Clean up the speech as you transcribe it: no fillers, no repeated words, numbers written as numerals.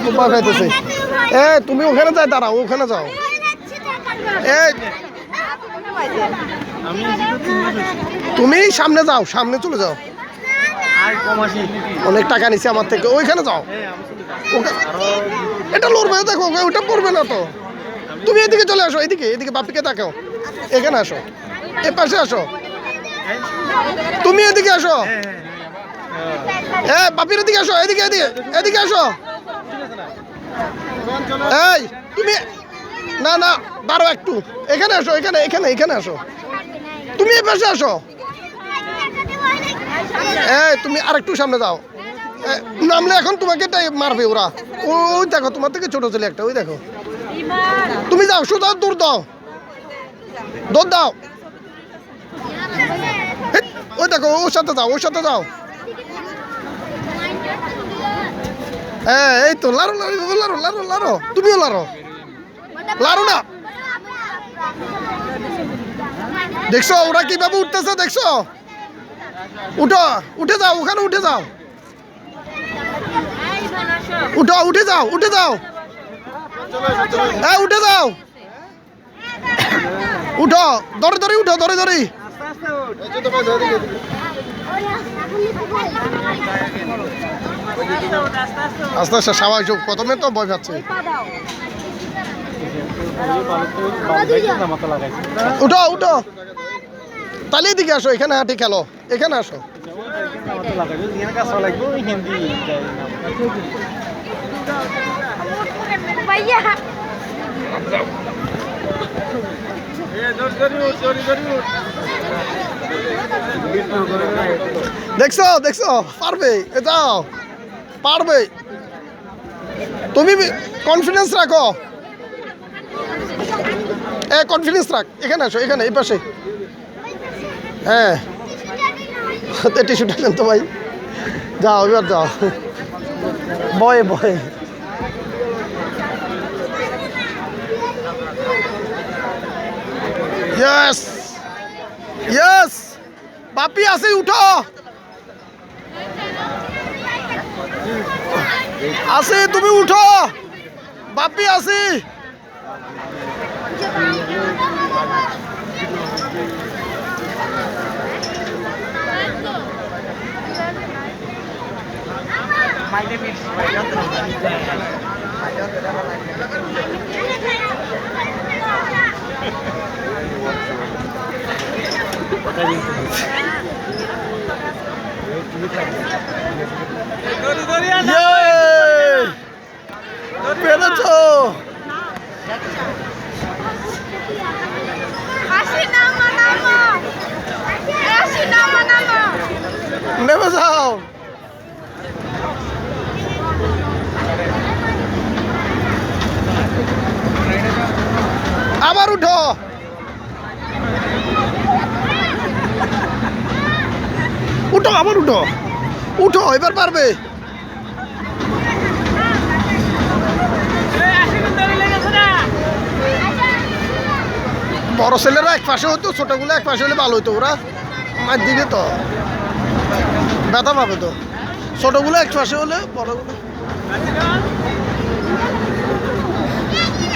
খুব ভয় পাইতেছে। তুমি ওখানে যাই, দাঁড়াও, ওখানে যাও। তুমি সামনে যাও, সামনে চলে যাও। অনেক টাকা নিছে আমার থেকে, ওইখানে যাও। এটা লড়বে, দেখো ওটা পড়বে না তো। তুমি এদিকে চলে আসো, এদিকে এদিকে বাপিকে দেখাও। এখানে আসো, এ পাশে আসো। তুমি এদিকে আসো, বাপির এদিকে আসো, এদিকে এদিকে এদিকে আসো। এই তুমি না না দাঁড়ো একটু, এখানে আসো, এখানে এখানে এখানে আসো। তুমি এই পাশে আসো। তুমি আরেকটু সামনে যাও। নামলে এখন তোমাকে মারবে ওরা। ওই দেখো তোমার থেকে ছোট ছেলে একটা, ওই দেখো। তুমি যাও, সোজা দৌড় দাও, দৌড় দাও। ওই দেখো, ওর সাথে যাও, ওর সাথে যাও। এই তো লারো লারো লারো লারো লারো, তুমিও লারো, লারো না। দেখছো ওরা কিভাবে উঠতেছে, দেখছো? উঠো, উঠে যাও, ওখানে উঠে যাও। উঠো, উঠে যাও, উঠে যাও, উঠে যাও। উঠো, ধরে ধরে উঠো, ধরে ধরে। আস্তে আস্তে স্বাভাবিক, প্রথমে তো ভয় পাচ্ছে। উঠো উঠো, তাহলে এদিকে আসো, এখানে হাঁটি খেলো, এখানে আসো। দেখছো দেখছো, পারবে, যাও, পারবে। তুমি কনফিডেন্স রাখো, কনফিডেন্স রাখ। এখানে আসো, এখানে এই পাশে। টিস্যুটা নেন তো ভাই, যাও এবার যাও। বয়ে বয়ে ইয়েস ইয়েস, বাপি আসি, উঠো, আসি, তুমি উঠো, বাপি আসি। পেরেছো, নেমে যাও। আবার উঠো, উঠো, আবার উঠো, উঠো, এবার পারবে। বড় ছেলেরা এক পাশে হতো, ছোটগুলো এক পাশে হলে ভালো হতো। ওরা মার দিবে তো, ব্যথা পাবে তো। ছোটগুলো এক পাশে হলে বড়গুলো